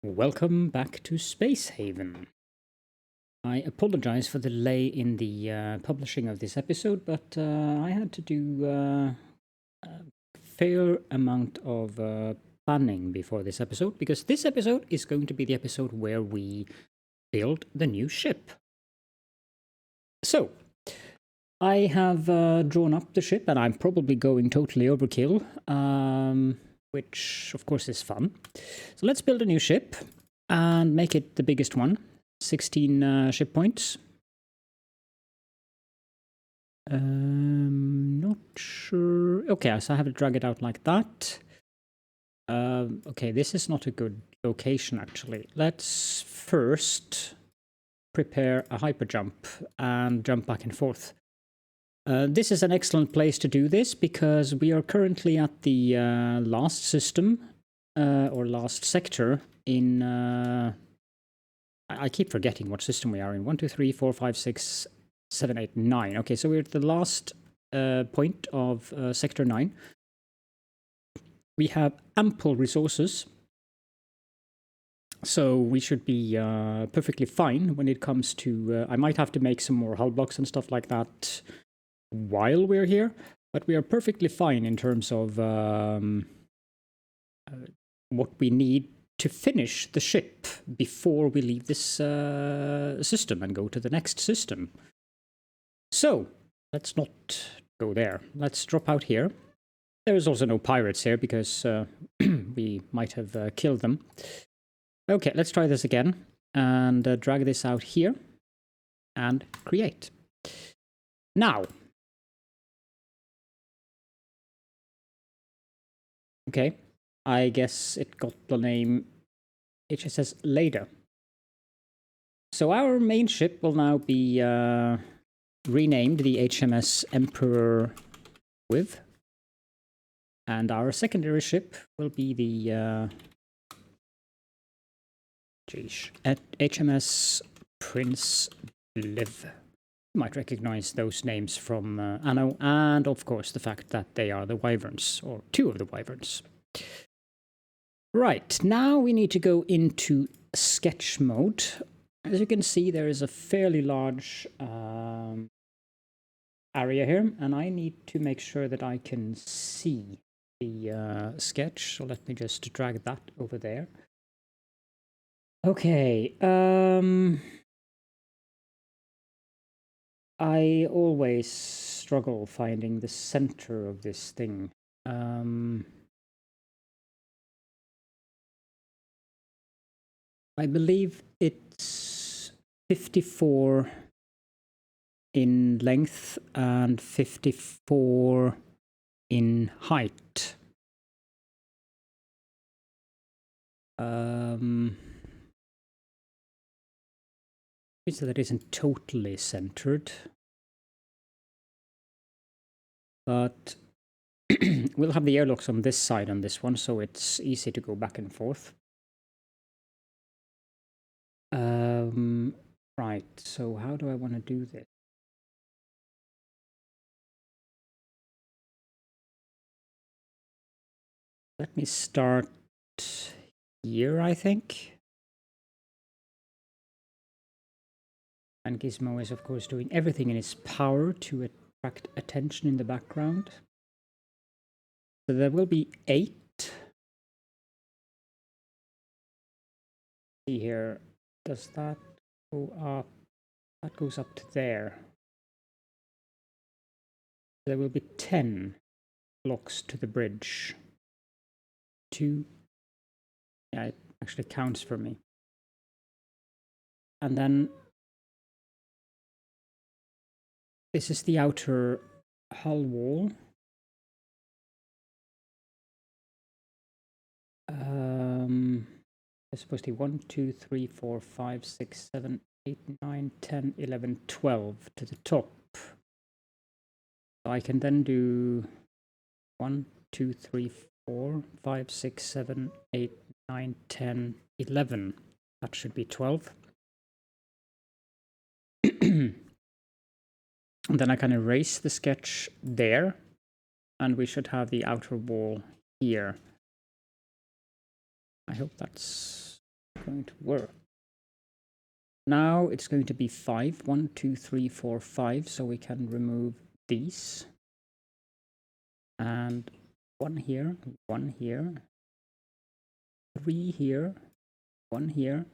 Welcome back to Space Haven. I apologize for the delay in the publishing of this episode, but I had to do a fair amount of planning before this episode, because this episode is going to be the episode where we build the new ship. So, I have drawn up the ship, and I'm probably going totally overkill, which of course is fun. So let's build a new ship and make it the biggest one. 16 ship points. Not sure. Okay, so I have to drag it out like that. Okay, this is not a good location actually. Let's first prepare a hyper jump and jump back and forth. This is an excellent place to do this because we are currently at the last system or last sector in. I keep forgetting what system we are in. 1, 2, 3, 4, 5, 6, 7, 8, 9. Okay, so we're at the last point of sector 9. We have ample resources, so we should be perfectly fine when it comes to. I might have to make some more hull blocks and stuff like that while we're here, but we are perfectly fine in terms of what we need to finish the ship before we leave this system and go to the next system. So, let's not go there. Let's drop out here. There is also no pirates here because we might have killed them. Okay, let's try this again and drag this out here and create. Now, okay, I guess it got the name HMS later. So our main ship will now be renamed the HMS Emperor Blyv. And our secondary ship will be the HMS Prince Blyv. You might recognize those names from Anno, and of course the fact that they are the wyverns, or 2 of the wyverns. Right, now we need to go into sketch mode. As you can see, there is a fairly large area here, and I need to make sure that I can see the sketch. So let me just drag that over there. Okay, I always struggle finding the center of this thing. I believe it's 54 in length and 54 in height. So that isn't totally centered, but we'll have the airlocks on this side on this one, so it's easy to go back and forth. Right, so how do I want to do this? Let me start here, I think. And Gizmo is, of course, doing everything in his power to attract attention in the background. So there will be 8. See here, does that go up? That goes up to there. There will be 10 blocks to the bridge. 2. Yeah, it actually counts for me. And then this is the outer hull wall. It's supposed to be 1, 2, 3, 4, 5, 6, 7, 8, 9, 10, 11, 12 to the top. So I can then do 1, 2, 3, 4, 5, 6, 7, 8, 9, 10, 11. That should be 12. And then I can erase the sketch there, and we should have the outer wall here. I hope that's going to work. Now it's going to be 5. 1, 2, 3, 4, 5. So we can remove these. And 1 here, 1 here, 3 here, 1 here.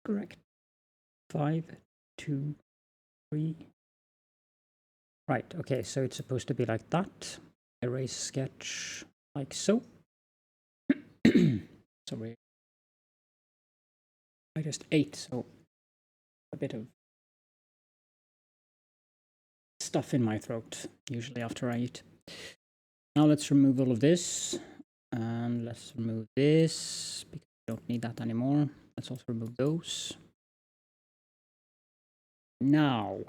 Correct. 5, 2, 3. Right, okay, so it's supposed to be like that. Erase sketch like so. Sorry. I just ate, so a bit of stuff in my throat, usually after I eat. Now let's remove all of this. And let's remove this, because we don't need that anymore. Let's also remove those. Now,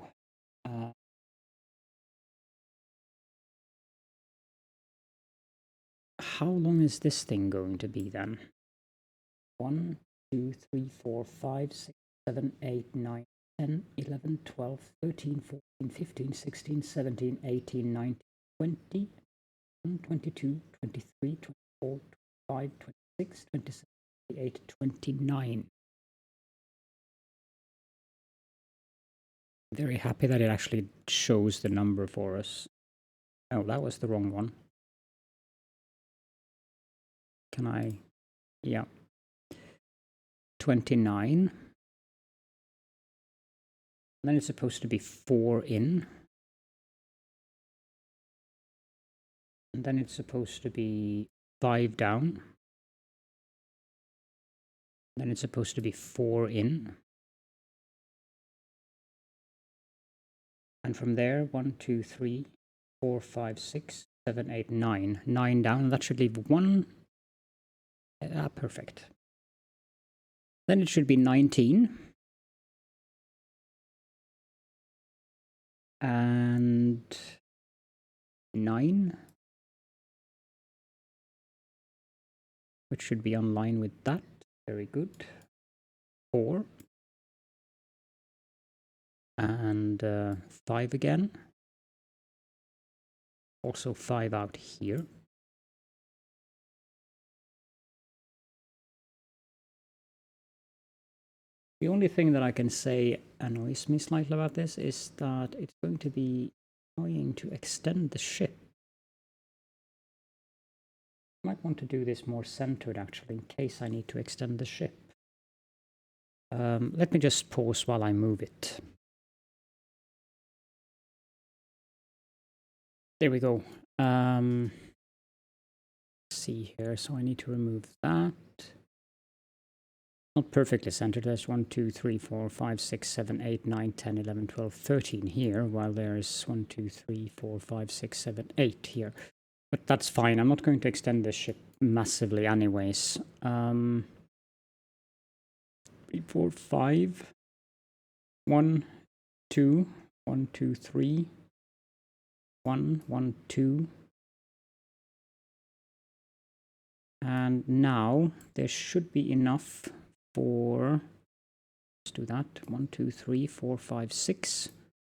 how long is this thing going to be then? 1, 2, 3, 4, 5, 6, 7, 8, 9, 10, 11, 12, 13, 14, 15, 16, 17, 18, 19, 20, 21, 22, 23, 24, 25, 26, 27, 28, 29. Very happy that it actually shows the number for us. Oh, that was the wrong one. Can I? Yeah. 29. And then it's supposed to be 4 in. And then it's supposed to be 5 down. Then it's supposed to be 4 in. And from there, 1, 2, 3, 4, 5, 6, 7, 8, 9. 9 down. And that should leave 1. Perfect. Then it should be 19. And 9. Which should be on line with that. Very good. 4. And 5 again. Also 5 out here. The only thing that I can say annoys me slightly about this is that it's going to be annoying to extend the ship. I might want to do this more centered actually, in case I need to extend the ship. Let me just pause while I move it. There we go. Let's see here, so I need to remove that. Not perfectly centered. There's 1, 2, 3, 4, 5, 6, 7, 8, 9, 10, 11, 12, 13 here, while there's 1, 2, 3, 4, 5, 6, 7, 8 here. But that's fine. I'm not going to extend this ship massively anyways. 3, 4, 5. 1, 2, 1, 2, 3. 1, 1, 2. And now there should be enough for, let's do that. 1, 2, 3, 4, 5, 6.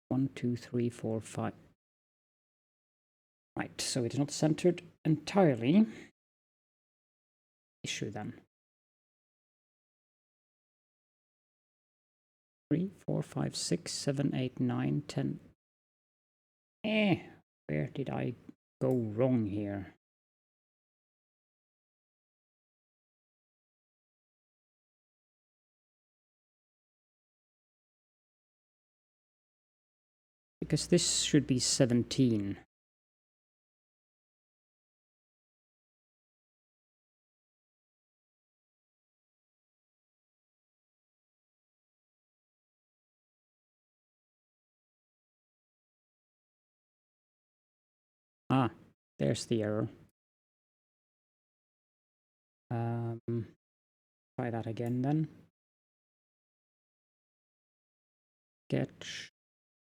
1, 2, 3, 4, 5. Right, so it's not centered entirely. Issue then. 3, 4, 5, 6, 7, 8, 9, 10. Where did I go wrong here? Because this should be 17. Ah, there's the error. Try that again then. Sketch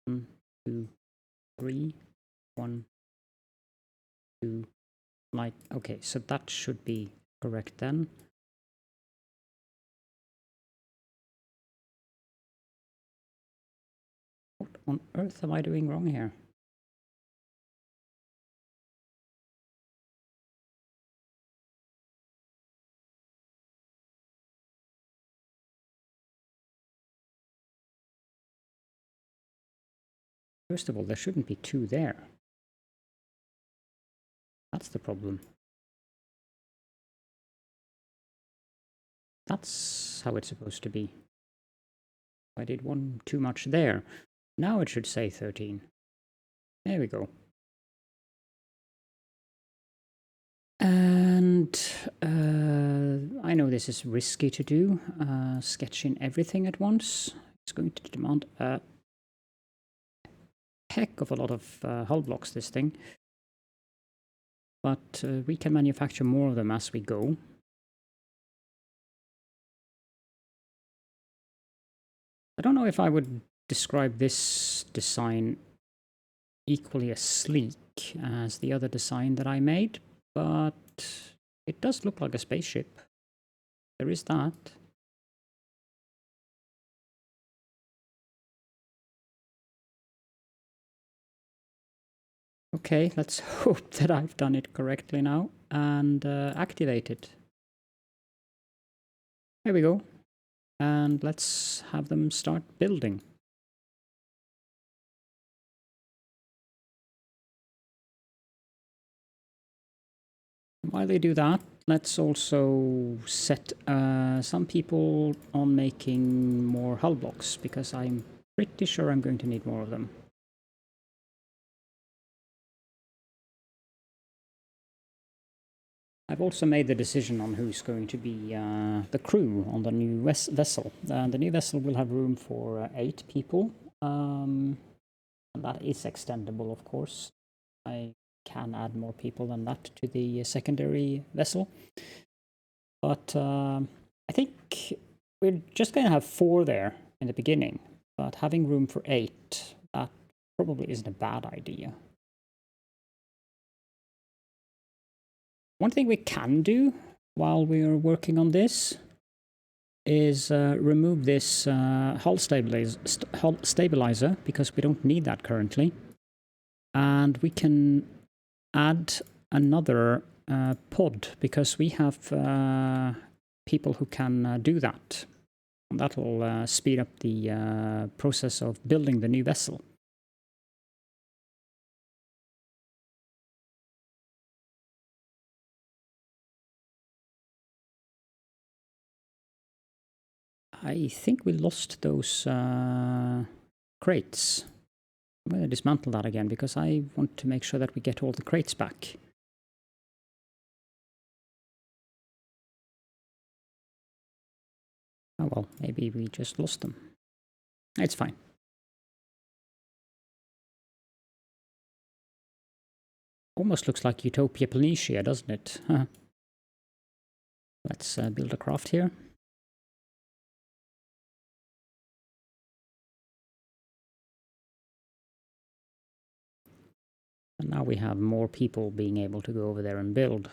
1, 2, 3, 1, 2, like, okay, so that should be correct then. What on earth am I doing wrong here? First of all, there shouldn't be 2 there. That's the problem. That's how it's supposed to be. I did 1 too much there. Now it should say 13. There we go. And I know this is risky to do, sketching everything at once. It's going to demand a heck of a lot of hull blocks, this thing. But we can manufacture more of them as we go. I don't know if I would describe this design equally as sleek as the other design that I made, but it does look like a spaceship. There is that. Okay, let's hope that I've done it correctly now and activate it. There we go. And let's have them start building. While they do that, let's also set some people on making more hull blocks, because I'm pretty sure I'm going to need more of them. I've also made the decision on who's going to be the crew on the new vessel. The new vessel will have room for 8 people. And that is extendable, of course. I can add more people than that to the secondary vessel. But I think we're just going to have 4 there in the beginning. But having room for 8, that probably isn't a bad idea. One thing we can do while we're working on this is remove this hull stabilizer, because we don't need that currently. And we can add another pod, because we have people who can do that. And that'll speed up the process of building the new vessel. I think we lost those crates. I'm going to dismantle that again, because I want to make sure that we get all the crates back. Oh well, maybe we just lost them. It's fine. Almost looks like Utopia Planitia, doesn't it? Huh. Let's build a craft here. And now we have more people being able to go over there and build.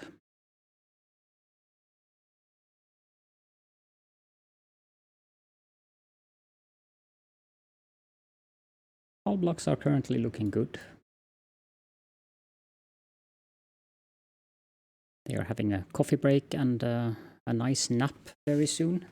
All blocks are currently looking good. They are having a coffee break and a nice nap very soon.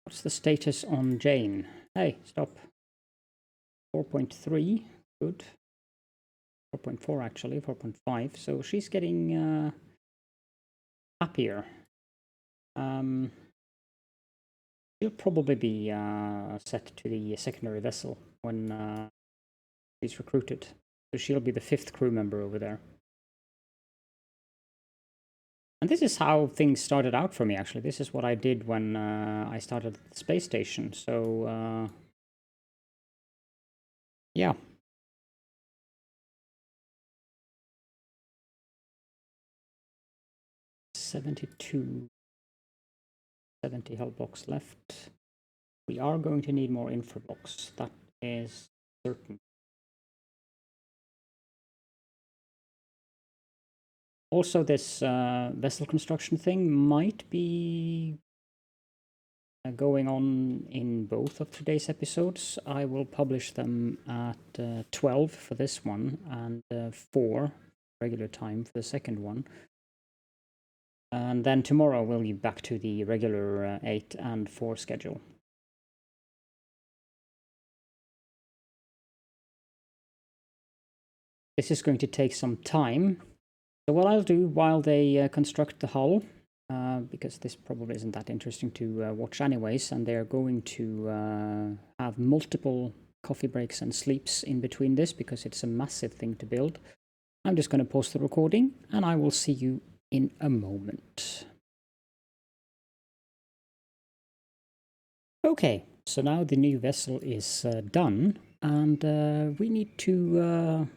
What's the status on Jane? Hey, stop. 4.3, good. 4.4 actually, 4.5. So she's getting happier. She'll probably be set to the secondary vessel when she's recruited. So she'll be the 5th crew member over there. And this is how things started out for me, actually. This is what I did when I started the space station. So, yeah. $72, 70 hull blocks left. We are going to need more infra blocks. That is certain. Also, this vessel construction thing might be going on in both of today's episodes. I will publish them at 12 for this one and 4 regular time for the second one. And then tomorrow we'll be back to the regular 8 and 4 schedule. This is going to take some time. So what I'll do while they construct the hull, because this probably isn't that interesting to watch anyways, and they're going to have multiple coffee breaks and sleeps in between this because it's a massive thing to build. I'm just going to pause the recording and I will see you in a moment. Okay, so now the new vessel is done and we need to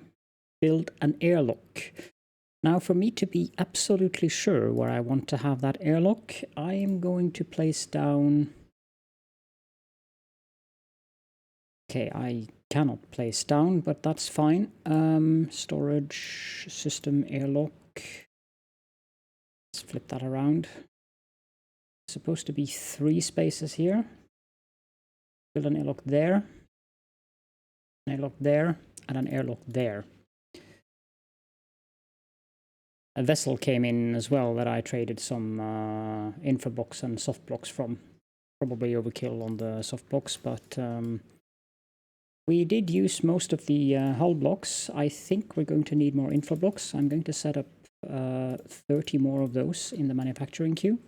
build an airlock. Now, for me to be absolutely sure where I want to have that airlock, I am going to place down... Okay, I cannot place down, but that's fine. Storage, system, airlock. Let's flip that around. It's supposed to be 3 spaces here. Build an airlock there, an airlock there, and an airlock there. A vessel came in as well that I traded some infra blocks and soft blocks from. Probably overkill on the soft blocks, but we did use most of the hull blocks. I think we're going to need more infra blocks. I'm going to set up 30 more of those in the manufacturing queue.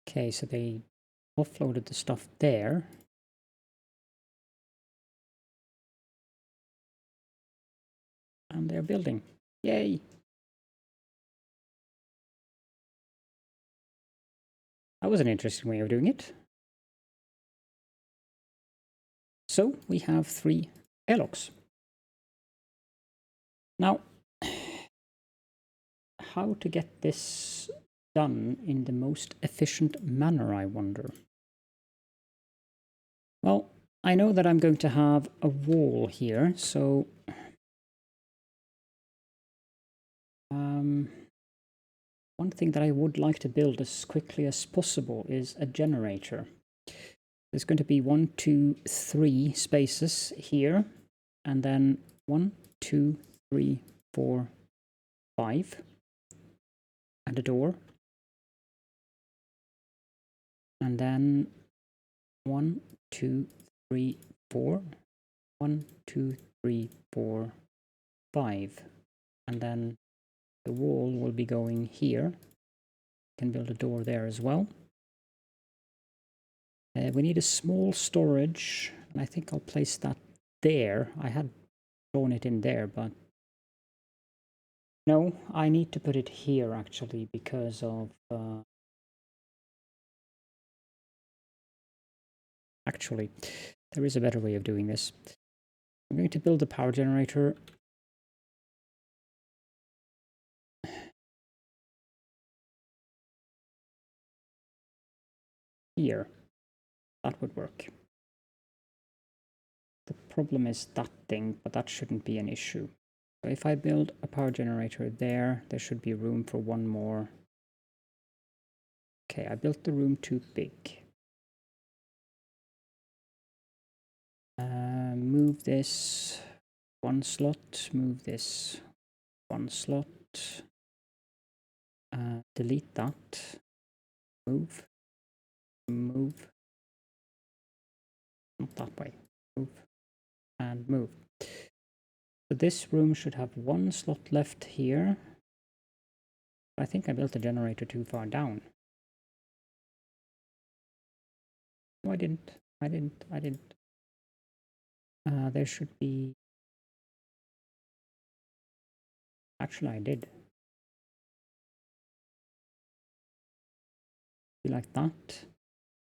Okay, so they offloaded the stuff there. And they're building. Yay! That was an interesting way of doing it. So we have 3 airlocks. Now, how to get this done in the most efficient manner, I wonder? Well, I know that I'm going to have a wall here, so one thing that I would like to build as quickly as possible is a generator. There's going to be 1, 2, 3 spaces here, and then 1, 2, 3, 4, 5, and a door. And then 1, 2, 3, 4, 1, 2, 3, 4, 5, and then the wall will be going here. Can build a door there as well. We need a small storage, and I think I'll place that there. I had drawn it in there, but no, I need to put it here actually because of actually, there is a better way of doing this. I'm going to build a power generator here. That would work. The problem is that thing, but that shouldn't be an issue. So if I build a power generator there, there should be room for 1 more. Okay, I built the room too big. Move this 1 slot, move this 1 slot, delete that, move, move, not that way, move, and move. So this room should have 1 slot left here. I think I built the generator too far down. No, I didn't. There should be... Actually, I did. Like that.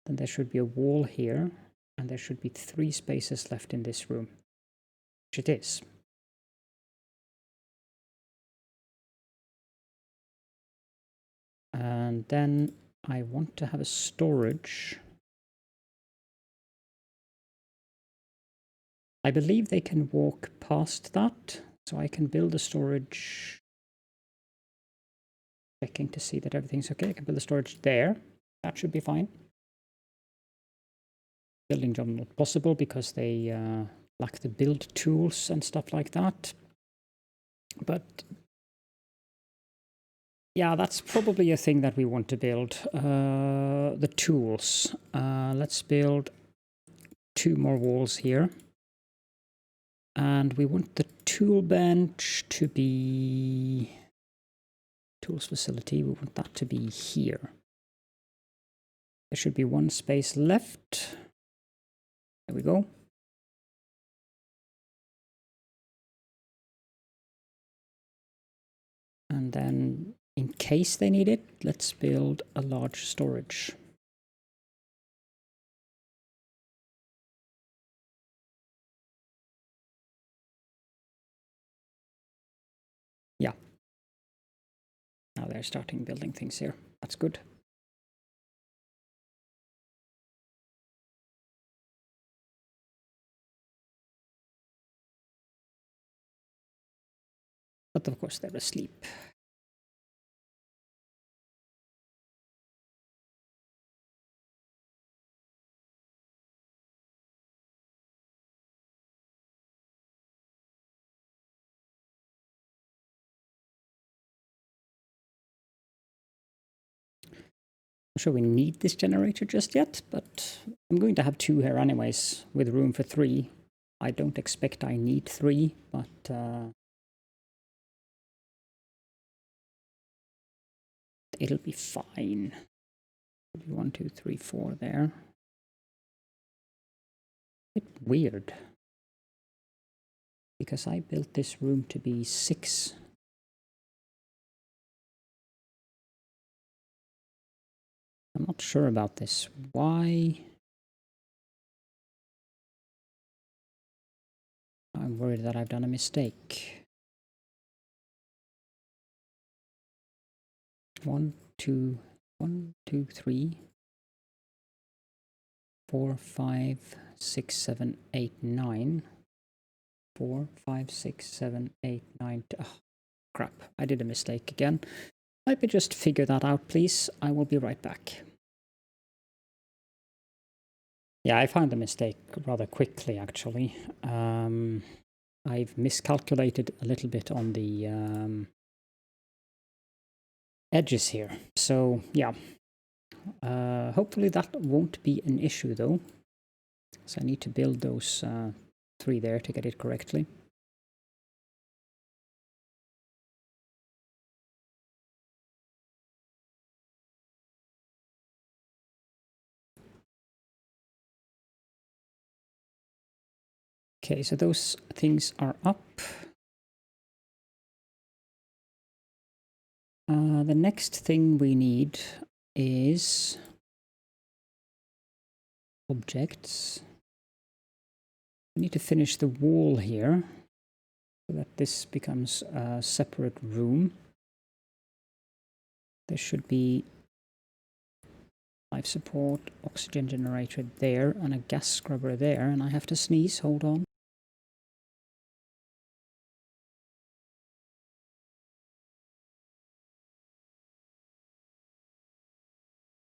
Then there should be a wall here, and there should be 3 spaces left in this room. Which it is. And then I want to have a storage I believe they can walk past that, so I can build a storage. Checking to see that everything's okay. I can build a storage there. That should be fine. Building job not possible because they lack the build tools and stuff like that. But yeah, that's probably a thing that we want to build. The tools. Let's build 2 more walls here. And we want the tool bench to be... Tools facility, we want that to be here. There should be 1 space left. There we go. And then, in case they need it, let's build a large storage. Yeah. Now they're starting building things here. That's good. But of course they're asleep. Not sure we need this generator just yet, but I'm going to have 2 here anyways, with room for 3. I don't expect I need 3, but it'll be fine. 1, 2, 3, 4 there. A bit weird, because I built this room to be 6. I'm not sure about this. Why? I'm worried that I've done a mistake. 1, 2, 1, 2, 3, 4, 5, 6, 7, 8, 9. 4, 5, 6, 7, 8, 9. Oh, crap. I did a mistake again. Let me just figure that out, please. I will be right back. Yeah, I found the mistake rather quickly, actually. I've miscalculated a little bit on the edges here. So, yeah. Hopefully that won't be an issue, though. So I need to build those 3 there to get it correctly. Okay, so those things are up. The next thing we need is objects. We need to finish the wall here so that this becomes a separate room. There should be life support, oxygen generator there, and a gas scrubber there, and I have to sneeze, hold on.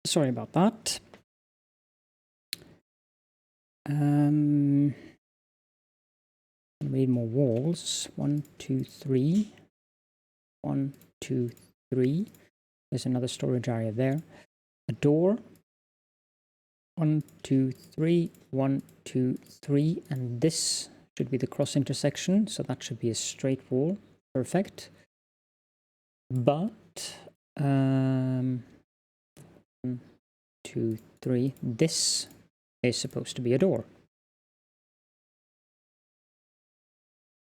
Sorry about that. Need more walls. 1, 2, 3. 1, 2, 3. There's another storage area there. A door. 1, 2, 3. 1, 2, 3. And this should be the cross intersection, so that should be a straight wall. Perfect. But 1, 2, 3. This is supposed to be a door.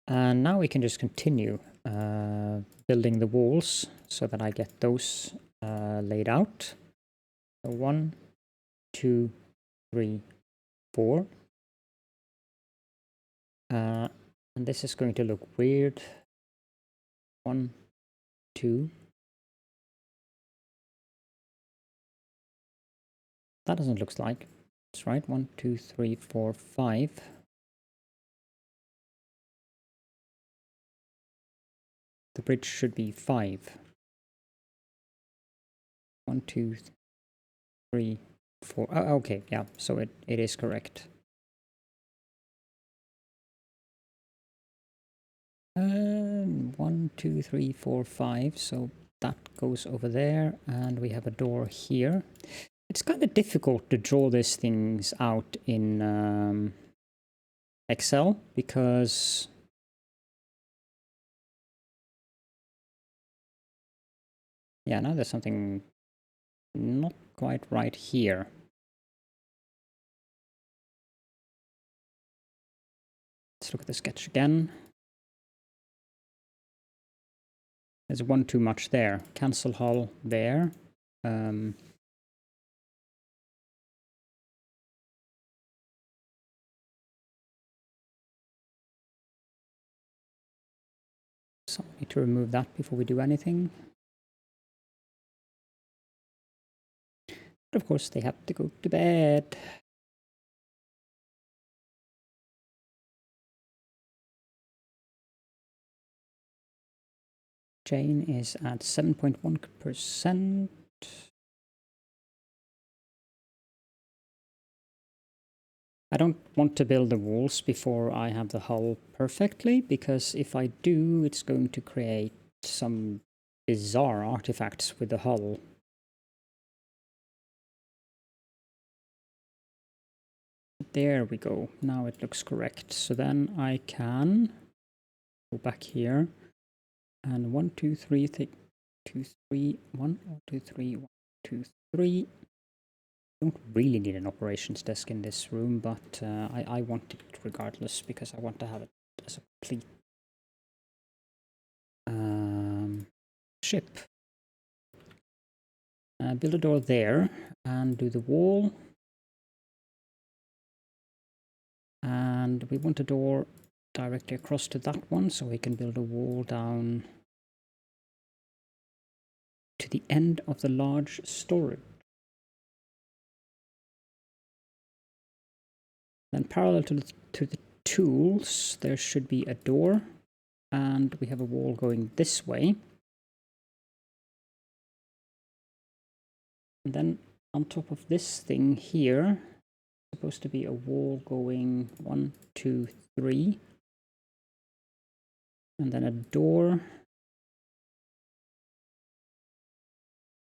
And now we can just continue building the walls so that I get those laid out. So 1, 2, 3, 4. And this is going to look weird. 1, 2. That doesn't look like. That's right. 1, 2, 3, 4, 5. The bridge should be 5. 1, 2, 3, 4. Oh, okay, yeah, so it is correct. 1, 2, 3, 4, 5. So that goes over there, and we have a door here. It's kind of difficult to draw these things out in Excel because yeah, now there's something not quite right here. Let's look at the sketch again. There's one too much there. Cancel hull there. So we need to remove that before we do anything. But of course, they have to go to bed. Jane is at 7.1%. I don't want to build the walls before I have the hull perfectly, because if I do, it's going to create some bizarre artifacts with the hull. There we go. Now it looks correct. So then I can go back here and 1, 2, 3, 2, 3, 1, 2, 3, 1, 2, 3. Don't really need an operations desk in this room, but I want it regardless because I want to have it as a complete ship. Build a door there and do the wall. And we want a door directly across to that one, so we can build a wall down to the end of the large storage. Then parallel to the tools, there should be a door, and we have a wall going this way. And then on top of this thing here, supposed to be a wall going 1, 2, 3. And then a door.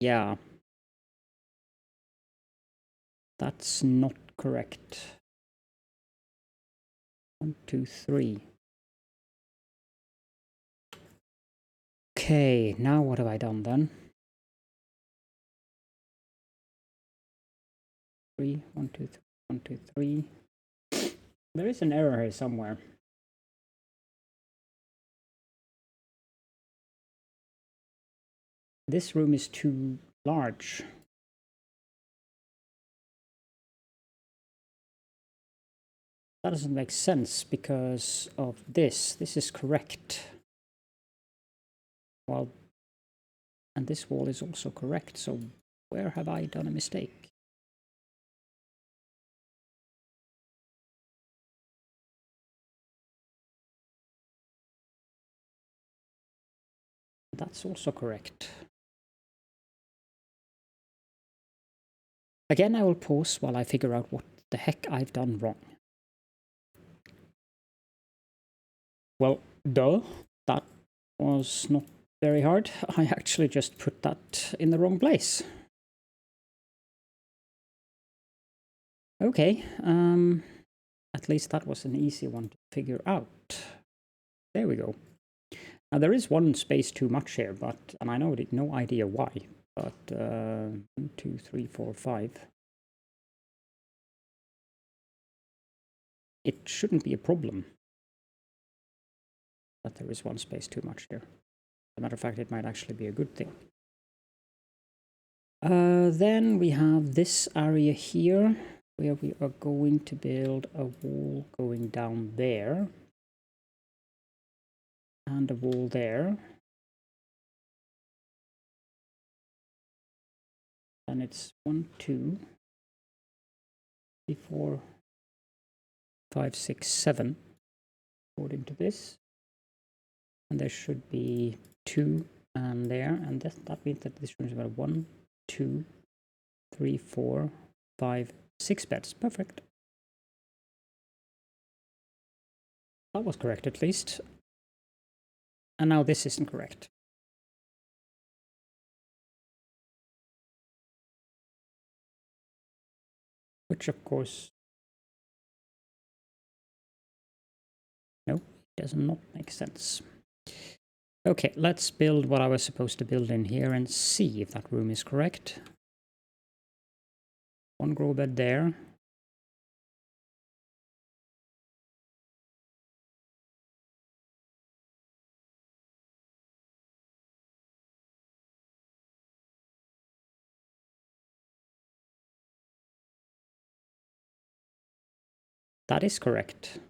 Yeah. That's not correct. 1, 2, 3. Okay, now what have I done then? 3, 1, 2, 3, 1, 2, 3. There is an error here somewhere. This room is too large. That doesn't make sense because of this. This is correct. Well, and this wall is also correct. So where have I done a mistake? That's also correct. Again, I will pause while I figure out what the heck I've done wrong. Well, duh, that was not very hard. I actually just put that in the wrong place. Okay, at least that was an easy one to figure out. There we go. Now there is one space too much here, and I know no idea why, but 1, 2, 3, 4, 5. It shouldn't be a problem that there is one space too much here. As a matter of fact, it might actually be a good thing. Then we have this area here, where we are going to build a wall going down there. And a wall there. And it's 1, 2, 3, 4, 5, 6, 7, according to this. And there should be 2 and there, and that means that this room is about 1, 2, 3, 4, 5, 6 beds. Perfect. That was correct at least. And now this isn't correct. Which of course... no, it does not make sense. Okay, let's build what I was supposed to build in here and see if that room is correct. 1 grow bed there. That is correct.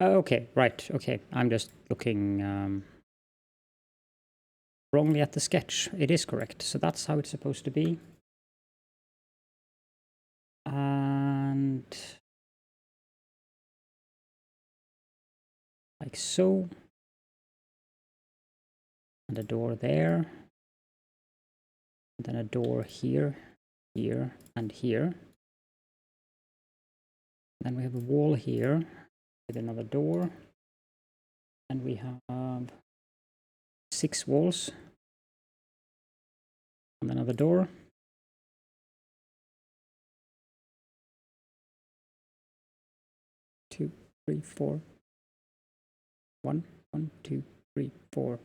Okay, right, okay. I'm just looking wrongly at the sketch. It is correct, so that's how it's supposed to be. And... like so. And a door there. And then a door here, here, and here. Then we have a wall here with another door. And we have 6 walls. And another door. Two, 3, 4. 1, 2, 3, 4.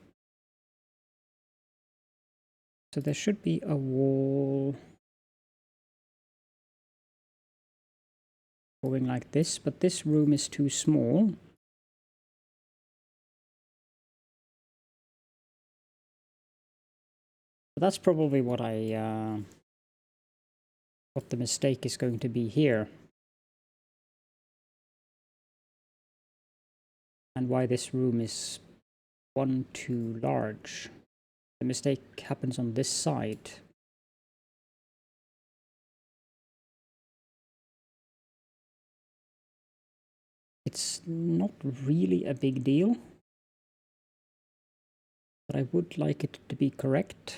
So there should be a wall going like this, but this room is too small. That's probably what what the mistake is going to be here. And why this room is 1 too large. The mistake happens on this side. It's not really a big deal, but I would like it to be correct.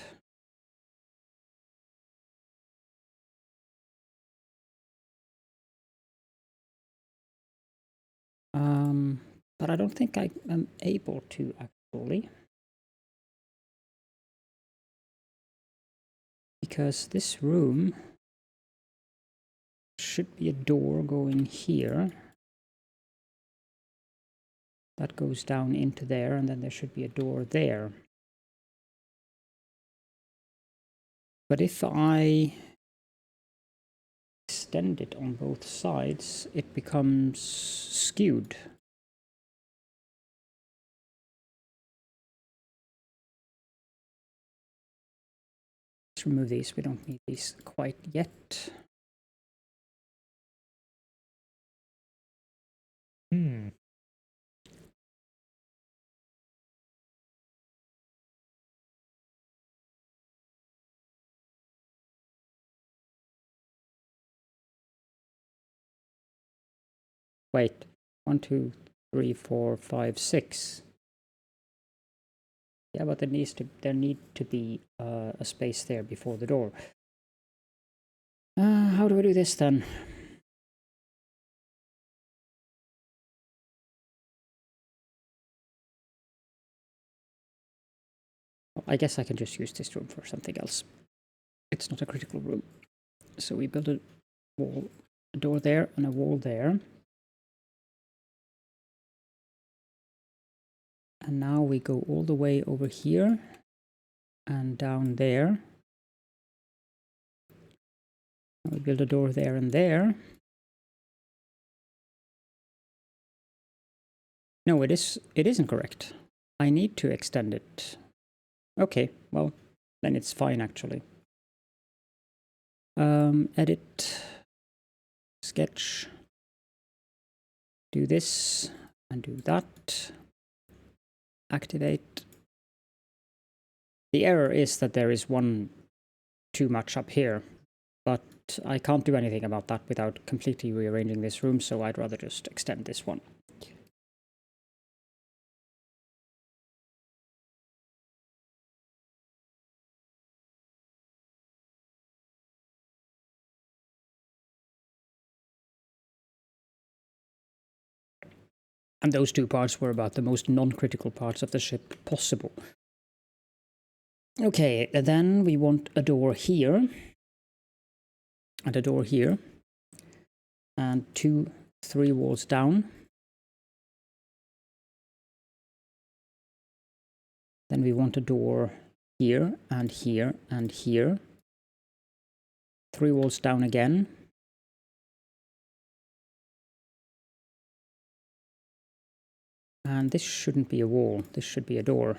But I don't think I am able to actually. Because this room should be a door going here. That goes down into there, and then there should be a door there. But if I extend it on both sides, it becomes skewed. Let's remove these. We don't need these quite yet. Wait, 1, 2, 3, 4, 5, 6. Yeah, but there need to be a space there before the door. How do I do this then? Well, I guess I can just use this room for something else. It's not a critical room. So we build a wall, a door there and a wall there. And now we go all the way over here and down there. And we build a door there and there. No, it isn't correct. I need to extend it. Okay, well, then it's fine actually. Edit, sketch, do this and do that. Activate. The error is that there is 1 too much up here, but I can't do anything about that without completely rearranging this room, so I'd rather just extend this one. And those two parts were about the most non-critical parts of the ship possible. Okay, then we want a door here. And a door here. And 2, 3 walls down. Then we want a door here, and here, and here. 3 walls down again. And this shouldn't be a wall, this should be a door.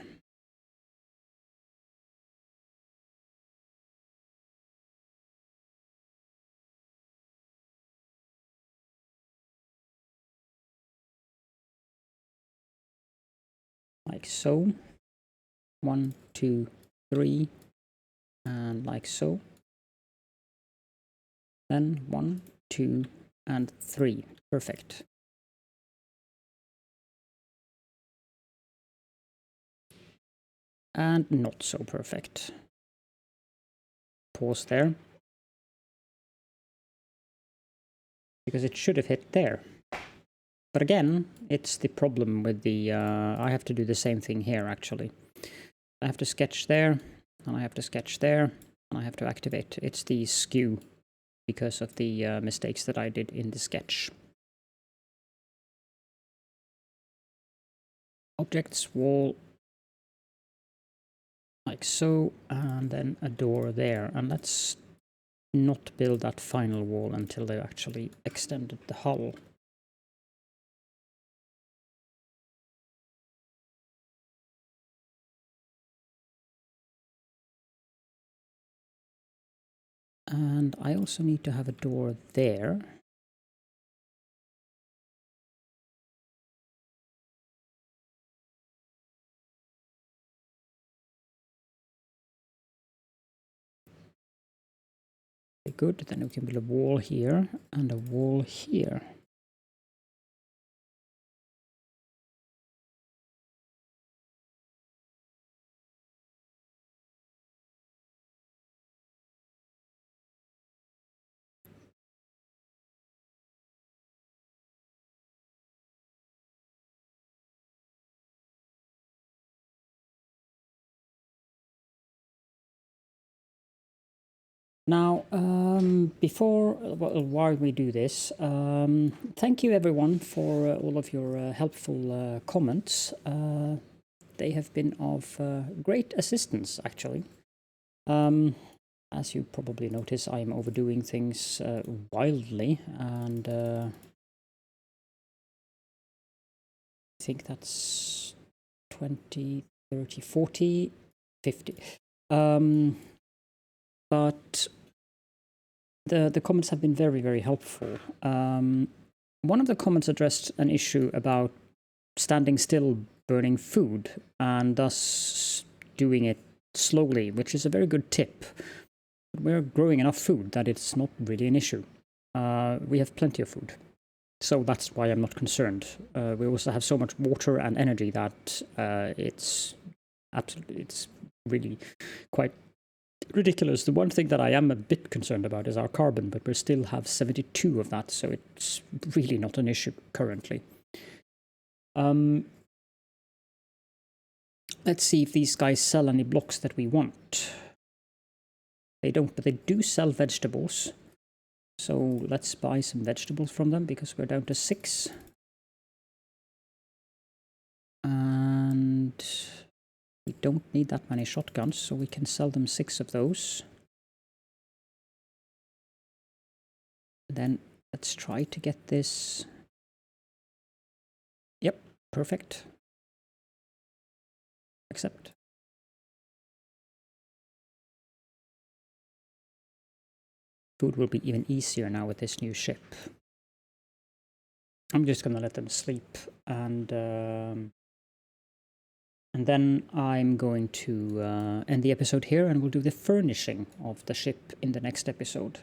Like so. 1, 2, 3, and like so. Then 1, 2, and 3. Perfect. And not so perfect. Pause there. Because it should have hit there. But again, it's the problem with the... I have to do the same thing here, actually. I have to sketch there, and I have to sketch there, and I have to activate. It's the skew because of the mistakes that I did in the sketch. Objects, wall, like so, and then a door there. And let's not build that final wall until they actually extended the hull. And I also need to have a door there. Good, then we can build a wall here and a wall here. Now, while we do this, thank you everyone for all of your helpful comments. They have been of great assistance, actually. As you probably notice, I am overdoing things wildly, and I think that's 20, 30, 40, 50. But the comments have been very, very helpful. One of the comments addressed an issue about standing still burning food and thus doing it slowly, which is a very good tip. We're growing enough food that it's not really an issue. We have plenty of food. So that's why I'm not concerned. We also have so much water and energy that it's really quite ridiculous. The one thing that I am a bit concerned about is our carbon, but we still have 72 of that, so it's really not an issue currently. Let's see if these guys sell any blocks that we want. They don't, but they do sell vegetables. So let's buy some vegetables from them because we're down to 6. And we don't need that many shotguns, so we can sell them 6 of those. Then let's try to get this. Yep, perfect. Accept. Food will be even easier now with this new ship. I'm just gonna let them sleep, and then I'm going to end the episode here, and we'll do the furnishing of the ship in the next episode.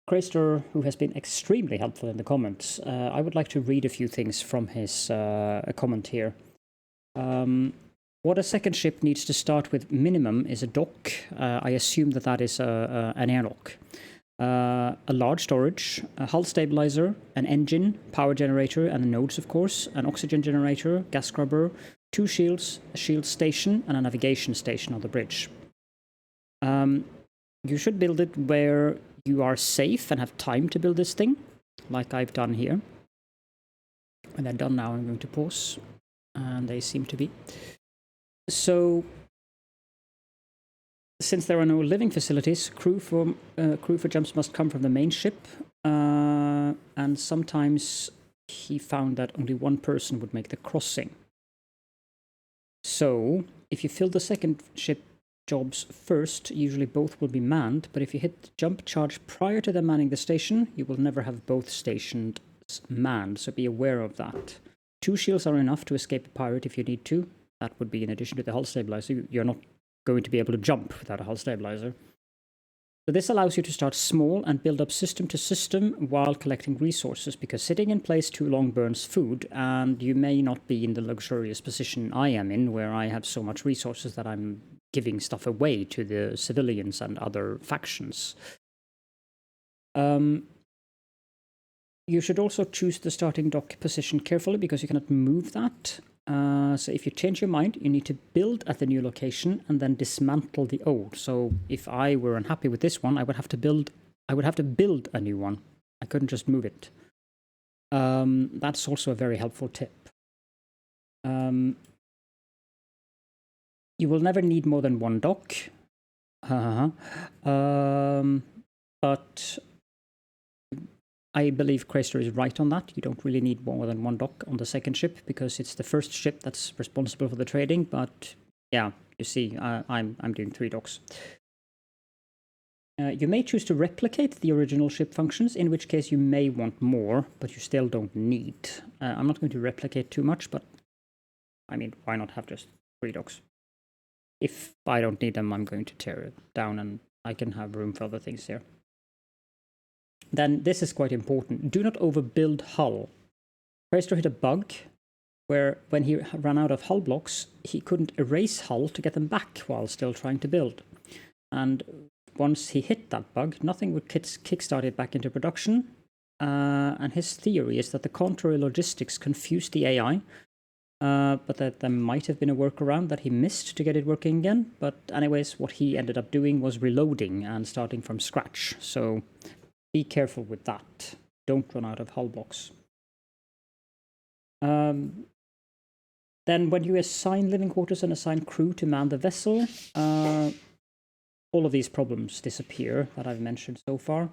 Craster, who has been extremely helpful in the comments, I would like to read a few things from his comment here. What a second ship needs to start with minimum is a dock. I assume that is an airlock. a large storage, a hull stabilizer, an engine, power generator, and the nodes, of course, an oxygen generator, gas scrubber, 2 shields, a shield station, and a navigation station on the bridge. You should build it where you are safe and have time to build this thing, like I've done here. When they're done now, I'm going to pause, and they seem to be. So, since there are no living facilities, crew for jumps must come from the main ship, and sometimes he found that only one person would make the crossing. So, if you fill the second ship jobs first, usually both will be manned, but if you hit jump charge prior to them manning the station, you will never have both stations manned, so be aware of that. 2 shields are enough to escape a pirate if you need to. That would be in addition to the hull stabilizer. You're not going to be able to jump without a hull stabilizer. So this allows you to start small and build up system to system while collecting resources, because sitting in place too long burns food, and you may not be in the luxurious position I am in, where I have so much resources that I'm giving stuff away to the civilians and other factions. You should also choose the starting dock position carefully, because you cannot move that. So if you change your mind, you need to build at the new location and then dismantle the old. So if I were unhappy with this one, I would have to build a new one. I couldn't just move it. That's also a very helpful tip. You will never need more than 1 dock. But I believe Craster is right on that. You don't really need more than 1 dock on the second ship, because it's the first ship that's responsible for the trading. But yeah, you see, I'm doing 3 docks. You may choose to replicate the original ship functions, in which case you may want more, but you still don't need. I'm not going to replicate too much, but I mean, why not have just 3 docks? If I don't need them, I'm going to tear it down, and I can have room for other things here. Then this is quite important. Do not overbuild hull. Craster hit a bug where when he ran out of hull blocks, he couldn't erase hull to get them back while still trying to build. And once he hit that bug, nothing would kickstart it back into production. And his theory is that the contrary logistics confused the AI, but that there might have been a workaround that he missed to get it working again. But anyways, what he ended up doing was reloading and starting from scratch. So be careful with that. Don't run out of hull blocks. Then when you assign living quarters and assign crew to man the vessel, all of these problems disappear that I've mentioned so far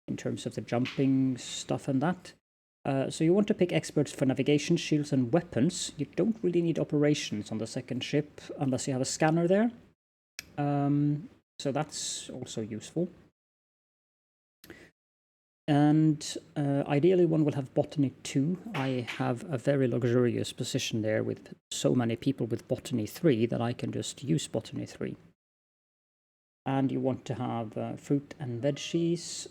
in terms of the jumping stuff and that. So you want to pick experts for navigation, shields, and weapons. You don't really need operations on the second ship unless you have a scanner there. So that's also useful. And ideally one will have botany too. I have a very luxurious position there with so many people with botany 3 that I can just use botany 3. And you want to have fruit and veggies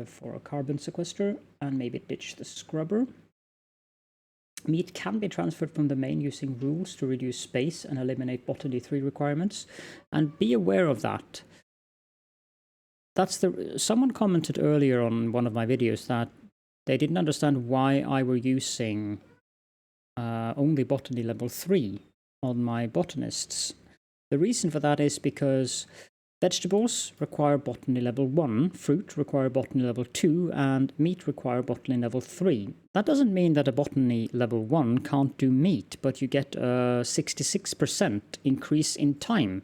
for a carbon sequester, and maybe ditch the scrubber. Meat can be transferred from the main using rules to reduce space and eliminate botany 3 requirements. And be aware of that. Someone commented earlier on one of my videos that they didn't understand why I were using only botany level 3 on my botanists. The reason for that is because vegetables require botany level 1, fruit require botany level 2, and meat require botany level 3. That doesn't mean that a botany level 1 can't do meat, but you get a 66% increase in time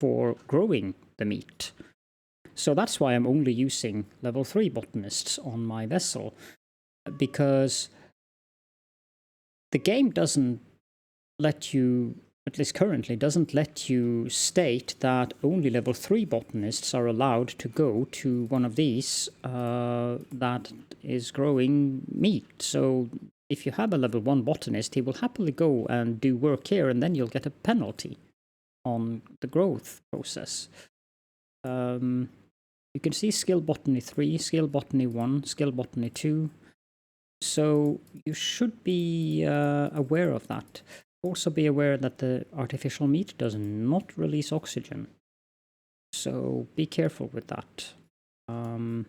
for growing the meat. So that's why I'm only using level 3 botanists on my vessel, because the game doesn't let you, at least currently, doesn't let you state that only level 3 botanists are allowed to go to one of these that is growing meat. So if you have a level 1 botanist, he will happily go and do work here, and then you'll get a penalty on the growth process. You can see skill botany 3, skill botany 1, skill botany 2. So you should be aware of that. Also be aware that the artificial meat does not release oxygen. So be careful with that. when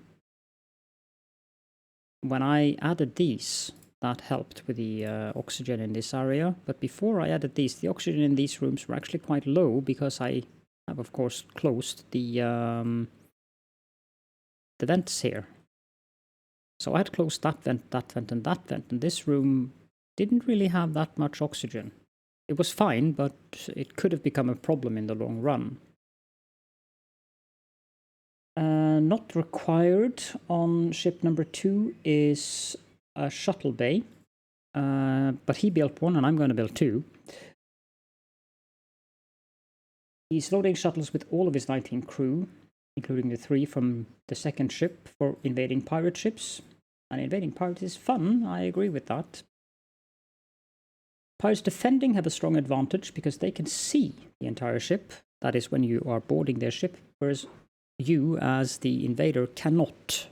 I added these, that helped with the oxygen in this area. But before I added these, the oxygen in these rooms were actually quite low because I have, of course, closed the vents here. So I had closed that vent, and that vent, and this room didn't really have that much oxygen. It was fine, but it could have become a problem in the long run. Not required on ship number 2 is a shuttle bay, but he built one and I'm going to build 2. He's loading shuttles with all of his 19 crew, including the 3 from the second ship for invading pirate ships. And invading pirates is fun, I agree with that. Pirates defending have a strong advantage because they can see the entire ship. That is when you are boarding their ship, whereas you, as the invader, cannot.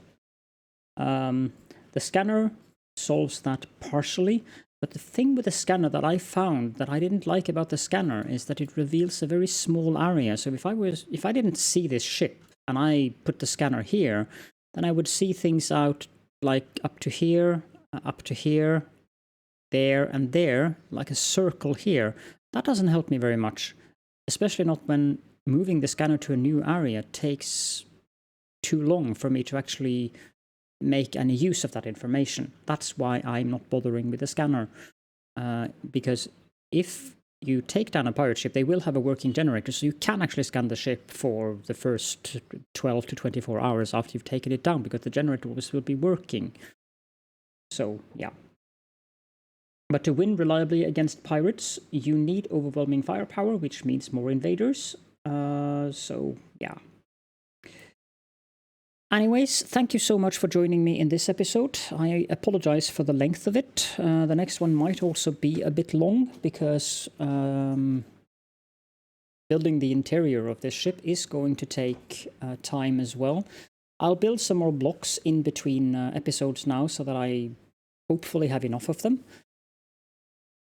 The scanner solves that partially, but the thing with the scanner that I found that I didn't like about the scanner is that it reveals a very small area. So if I didn't see this ship and I put the scanner here, then I would see things out like up to here, there and there, like a circle here. That doesn't help me very much, especially not when moving the scanner to a new area takes too long for me to actually make any use of that information. That's why I'm not bothering with the scanner, because if you take down a pirate ship, they will have a working generator, so you can actually scan the ship for the first 12 to 24 hours after you've taken it down, because the generator will still be working. So, yeah. But to win reliably against pirates, you need overwhelming firepower, which means more invaders. So, yeah. Anyways, thank you so much for joining me in this episode. I apologize for the length of it. The next one might also be a bit long because building the interior of this ship is going to take time as well. I'll build some more blocks in between episodes now so that I hopefully have enough of them.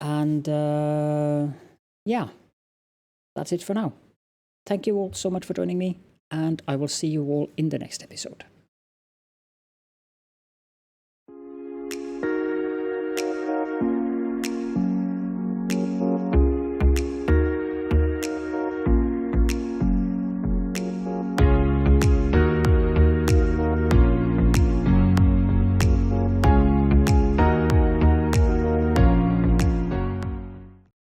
And yeah, that's it for now. Thank you all so much for joining me, and I will see you all in the next episode.